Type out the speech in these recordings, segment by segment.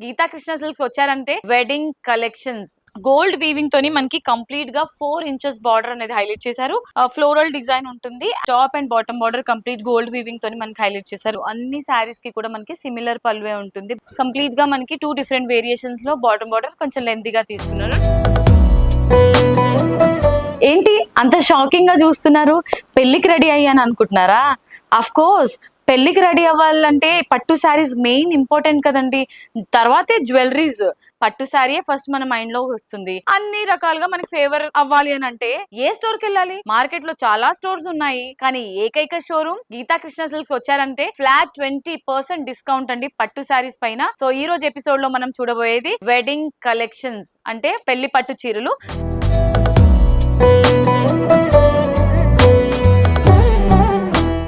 Gita Krishna silks వచ్చారంటే wedding collections gold weaving తోని మనకి కంప్లీట్ గా 4 ఇంచెస్ బార్డర్ అనేది హైలైట్ చేశారు. ఫ్లోరల్ డిజైన్ ఉంటుంది. Top and bottom border complete gold weaving తోని మనకి హైలైట్ చేశారు. అన్ని సారీస్ కి కూడా మనకి సిమిలర్ పల్లువే ఉంటుంది. కంప్లీట్ గా మనకి 2 డిఫరెంట్ వేరియేషన్స్ లో బాటమ్ బార్డర్ కొంచెం లెంతీగా తీసుకున్నారు. ఏంటి అంత షాకింగ్ గా చూస్తున్నారు? పెళ్లికి రెడీ అయ్యాను అనుకుంటున్నారా? అఫ్ కోర్స్ పెళ్లికి రెడీ అవ్వాలంటే పట్టు శారీస్ మెయిన్ ఇంపార్టెంట్ కదండి. తర్వాతే జ్యువెలరీస్. పట్టు శారీ ఫస్ట్ మన మైండ్ లో వస్తుంది. అన్ని రకాలుగా మనకి ఫేవర్ అవ్వాలి అని అంటే ఏ స్టోర్ కి వెళ్ళాలి? మార్కెట్ లో చాలా స్టోర్స్ ఉన్నాయి, కానీ ఏకైక షోరూమ్ గీతా కృష్ణ సిల్క్స్ వచ్చారంటే ఫ్లాట్ 20% డిస్కౌంట్ అండి పట్టు శారీస్ పైన. సో ఈ రోజు ఎపిసోడ్ లో మనం చూడబోయేది వెడ్డింగ్ కలెక్షన్స్, అంటే పెళ్లి పట్టు చీరలు.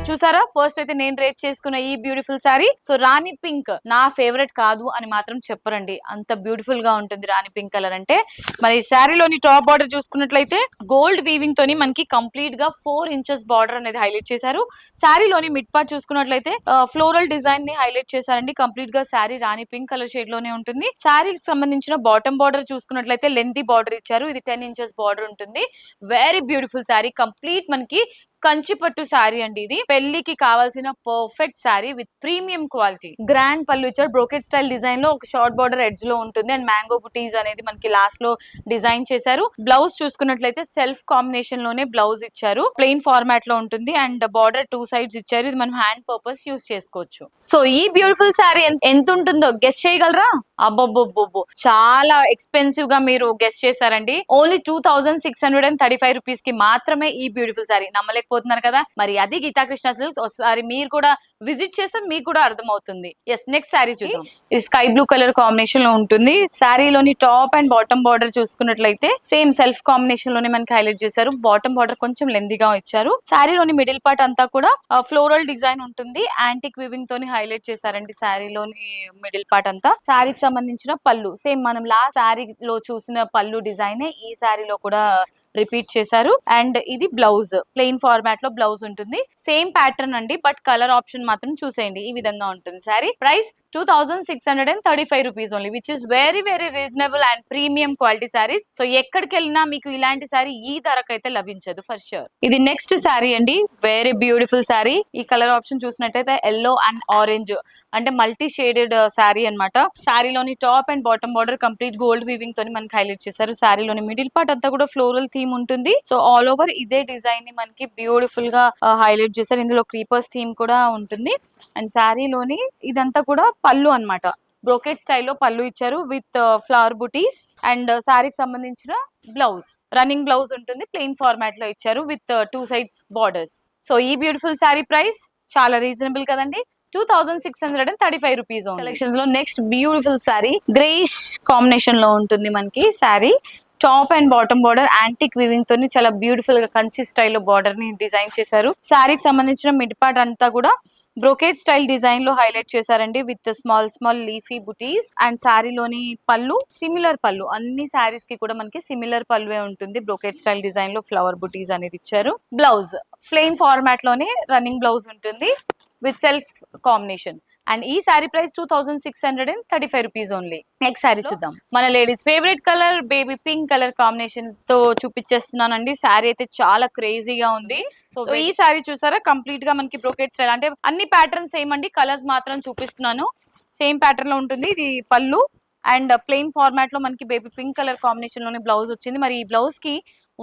చూసారా, ఫస్ట్ అయితే నేను రేట్ చేసుకున్న ఈ బ్యూటిఫుల్ శారీ. సో రాణి పింక్ నా ఫేవరెట్ కాదు అని మాత్రం చెప్పరండి, అంత బ్యూటిఫుల్ గా ఉంటుంది రాణి పింక్ కలర్ అంటే. మరి ఈ శారీలోని టాప్ బార్డర్ చూసుకున్నట్లయితే గోల్డ్ వీవింగ్ తోని మనకి కంప్లీట్ గా 4 ఇంచెస్ బార్డర్ అనేది హైలైట్ చేశారు. శారీలోని మిడ్ పార్ట్ చూసుకున్నట్లయితే ఫ్లోరల్ డిజైన్ ని హైలైట్ చేశారండి. కంప్లీట్ గా శారీ రాణి పింక్ కలర్ షేడ్ లోనే ఉంటుంది. శారీకి సంబంధించిన బాటమ్ బార్డర్ చూసుకున్నట్లయితే లెంతీ బార్డర్ ఇచ్చారు. ఇది 10 ఇంచెస్ బార్డర్ ఉంటుంది. Very beautiful sari. కంప్లీట్ మనకి కంచి పట్టు శారీ అండి. ఇది పెళ్లికి కావాల్సిన perfect sari with premium quality. Grand పళ్ళు ఇచ్చారు. బ్రోకెట్ స్టైల్ డిజైన్ లో ఒక షార్ట్ బార్డర్ ఎడ్జ్ లో ఉంటుంది. అండ్ మ్యాంగో బుటీస్ అనేది మనకి లాస్ట్ లో డిజైన్ చేశారు. బ్లౌజ్ చూసుకున్నట్లయితే సెల్ఫ్ కాంబినేషన్ లోనే బ్లౌజ్ ఇచ్చారు. ప్లెయిన్ ఫార్మాట్ లో ఉంటుంది. అండ్ బార్డర్ 2 సైడ్స్ ఇచ్చారు. ఇది మనం హ్యాండ్ పర్పస్ యూస్ చేసుకోవచ్చు. సో ఈ బ్యూటిఫుల్ శారీ ఎంత ఉంటుందో గెస్ చేయగలరా? అబ్బబ్బబ్బో, చాలా ఎక్స్పెన్సివ్ గా మీరు గెస్ చేశారండి. ఓన్లీ 2635 రూపీస్ కి మాత్రమే ఈ బ్యూటిఫుల్ శారీ. నమ్మలేకపోతున్నారు కదా? మరి అది గీతా కృష్ణ సిల్క్స్. ఒకసారి మీరు కూడా విజిట్ చేస్తే మీకు కూడా అర్థమవుతుంది. ఎస్, నెక్స్ట్ శారీ చూద్దాం. ఇది స్కై బ్లూ కలర్ కాంబినేషన్ లో ఉంటుంది. శారీలోని టాప్ అండ్ బాటమ్ బార్డర్ చూసుకున్నట్లయితే సేమ్ సెల్ఫ్ కాంబినేషన్ లోనే మనకి హైలైట్ చేశారు. బాటమ్ బార్డర్ కొంచెం లెంతీగా ఇచ్చారు. శారీలోని మిడిల్ పార్ట్ అంతా కూడా ఫ్లోరల్ డిజైన్ ఉంటుంది. యాంటిక్ వివింగ్ తోని హైలైట్ చేశారండి శారీలోని మిడిల్ పార్ట్ అంతా. శారీకి సంబంధించిన పళ్ళు సేమ్ మనం లాస్ట్ శారీలో చూసిన పళ్ళు డిజైన్ ఈ శారీలో కూడా రిపీట్ చేశారు. అండ్ ఇది బ్లౌజ్ ప్లెయిన్ ఫార్మాట్ లో బ్లౌజ్ ఉంటుంది. సేమ్ ప్యాటర్న్ అండి, బట్ కలర్ ఆప్షన్ మాత్రం చూసేయండి. ఈ విధంగా ఉంటుంది sari. Price 2635 rupees only, which is very very reasonable and premium quality saris. So ఎక్కడికి వెళ్ళినా మీకు ఇలాంటి శారీ ఈ ధరకైతే లభించదు ఫర్ ష్యూర్. ఇది నెక్స్ట్ శారీ అండి. Very beautiful sari. ఈ కలర్ ఆప్షన్ చూసినట్టయితే ఎల్లో అండ్ ఆరెంజ్, అంటే మల్టీ షేడెడ్ శారీ అనమాట. శారీలోని top and bottom border complete gold weaving తోని మనకి హైలైట్ చేశారు. శారీలోని మిడిల్ పార్ట్ అంతా కూడా ఫ్లోరల్ థీమ్ ఉంటుంది. సో ఆల్ ఓవర్ ఇదే డిజైన్ ని మనకి బ్యూటిఫుల్ గా హైలైట్ చేశారు. ఇందులో క్రీపర్స్ థీమ్ కూడా ఉంటుంది. అండ్ శారీలోని ఇదంతా కూడా పళ్ళు అన్నమాట. బ్రోకెట్ స్టైల్లో పళ్ళు ఇచ్చారు విత్ ఫ్లవర్ బుటీస్. అండ్ శారీకి సంబంధించిన బ్లౌజ్ రన్నింగ్ బ్లౌజ్ ఉంటుంది. ప్లెయిన్ ఫార్మాట్ లో ఇచ్చారు విత్ 2 సైడ్స్ బార్డర్స్. సో ఈ బ్యూటిఫుల్ శారీ ప్రైస్ చాలా రీజనబుల్ కదండి. 2635 రూపీస్. కలెక్షన్స్ లో next beautiful sari greyish combination లో ఉంటుంది మనకి sari. Top and bottom border antique weaving తోని చాలా బ్యూటిఫుల్ గా కంచి స్టైల్లో బార్డర్ ని డిజైన్ చేశారు. శారీకి సంబంధించిన మిడ్ పార్ట్ అంతా కూడా బ్రోకెట్ స్టైల్ డిజైన్ లో హైలైట్ చేశారండి with small small leafy buttis. And శారీలోని పళ్ళు సిమిలర్ పళ్ళు. అన్ని శారీస్ కి కూడా మనకి సిమిలర్ పళ్ళువే ఉంటుంది. బ్రోకెట్ స్టైల్ డిజైన్ లో ఫ్లవర్ బుటీస్ అనేది ఇచ్చారు. బ్లౌజ్ ప్లెయిన్ ఫార్మాట్ లోనే రన్నింగ్ బ్లౌజ్ ఉంటుంది విత్ సెల్ఫ్ కాంబినేషన్. అండ్ ఈ sari price 2635 rupees only. Next sari చూద్దాం. మన ladies favourite colour baby pink colour combination తో చూపించేస్తున్నానండి. శారీ అయితే చాలా క్రేజీగా ఉంది. సో ఈ శారీ చూసారా, కంప్లీట్ గా మనకి బ్రోకెట్ స్టైల్, అంటే అన్ని ప్యాటర్న్స్ సేమ్ అండి, కలర్స్ మాత్రం చూపిస్తున్నాను. సేమ్ ప్యాటర్న్ లో ఉంటుంది. ఇది పళ్ళు అండ్ ప్లెయిన్ ఫార్మాట్ లో మనకి బేబీ పింక్ కలర్ కాంబినేషన్ లోనే బ్లౌజ్ వచ్చింది. మరి ఈ బ్లౌజ్ కి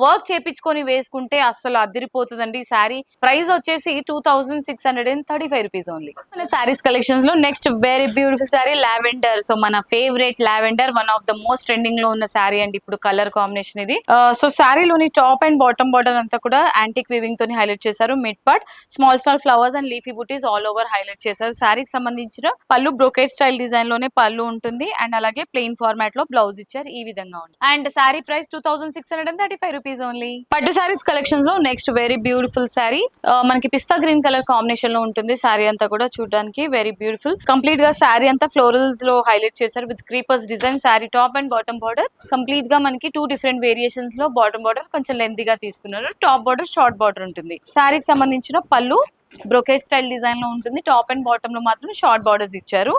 వర్క్ చేపించుకొని వేసుకుంటే అసలు అదిరిపోతుందండి. శారీ ప్రైస్ వచ్చేసి 2635 రూపీస్ ఓన్లీ. మన శారీస్ కలెక్షన్స్ లో next very beautiful sari lavender. So మన favourite lavender, one of the most trending లో ఉన్న శారీ అండి ఇప్పుడు కలర్ కాంబినేషన్ ఇది. సో శారీలోని టాప్ అండ్ బాటమ్ బార్డర్ అంతా కూడా యాంటిక్ వీవింగ్ తోని హైలైట్ చేశారు. Mid part small small flowers and leafy buttis all over highlight చేశారు. శారీకి సంబంధించిన పళ్ళు బ్రోకెట్ స్టైల్ డిజైన్ లోనే పళ్ళు ఉంటుంది. అండ్ అలాగే ప్లెయిన్ ఫార్మాట్ లో బ్లౌజ్ ఇచ్చారు. ఈ విధంగా ఉంది. And sari price 2635 rupees only. పట్టు శారీస్ కలెక్షన్స్ లో నెక్స్ట్ వెరీ బ్యూటిఫుల్ శారీ. మనకి పిస్తా గ్రీన్ కలర్ కాంబినేషన్ లో ఉంటుంది. శారీ అంతా కూడా చూడడానికి వెరీ బ్యూటిఫుల్. కంప్లీట్ గా శారీ అంతా ఫ్లోరల్స్ లో హైలైట్ చేశారు with creepers design. Sari top and bottom border complete గా మనకి 2 డిఫరెంట్ వేరియేషన్స్ లో బాటమ్ బార్డర్ కొంచెం లెంతీగా తీసుకున్నారు. టాప్ బార్డర్ షార్ట్ బార్డర్ ఉంటుంది. శారీకి సంబంధించిన పళ్ళు బ్రొకెట్ స్టైల్ డిజైన్ లో ఉంటుంది. టాప్ అండ్ బాటమ్ లో మాత్రం షార్ట్ బార్డర్స్ ఇచ్చారు.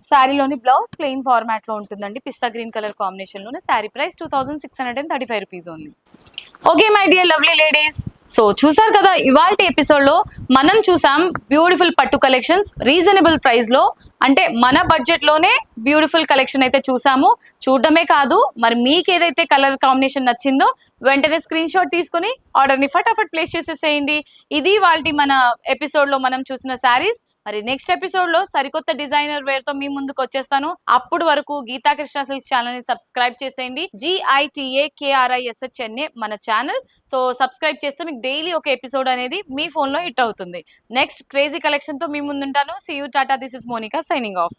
శారీలోని బ్లౌజ్ ప్లెయిన్ ఫార్మాట్ లో ఉంటుందండి. పిస్తా గ్రీన్ కలర్ కాంబినేషన్ లోనే. Sari price 2635 rupees only. Okay my dear lovely ladies, so చూసారు కదా ఇవాళ ఎపిసోడ్ లో మనం చూసాం బ్యూటిఫుల్ పట్టు కలెక్షన్స్ రీజనబుల్ ప్రైస్ లో, అంటే మన బడ్జెట్ లోనే బ్యూటిఫుల్ కలెక్షన్ అయితే చూసాము. చూడడమే కాదు, మరి మీకు ఏదైతే కలర్ కాంబినేషన్ నచ్చిందో వెంటనే స్క్రీన్ షాట్ తీసుకొని ఆర్డర్ ని ఫటాఫట్ ప్లేస్ చేసేసేయండి. ఇది వాళ్ళ మన ఎపిసోడ్ లో మనం చూసిన శారీస్. మరి నెక్స్ట్ ఎపిసోడ్ లో సరికొత్త డిజైనర్ వేర్ తో మీ ముందుకు వచ్చేస్తాను. అప్పుడు వరకు గీతా కృష్ణ సిల్క్స్ ఛానల్ ని సబ్స్క్రైబ్ చేసేయండి. GITAKRISHNA మన ఛానల్. సో సబ్స్క్రైబ్ చేస్తే మీకు డైలీ ఒక ఎపిసోడ్ అనేది మీ ఫోన్ లో హిట్ అవుతుంది. నెక్స్ట్ క్రేజీ కలెక్షన్ తో మీ ముందుంటాను. See you, tata. This is Monika signing of.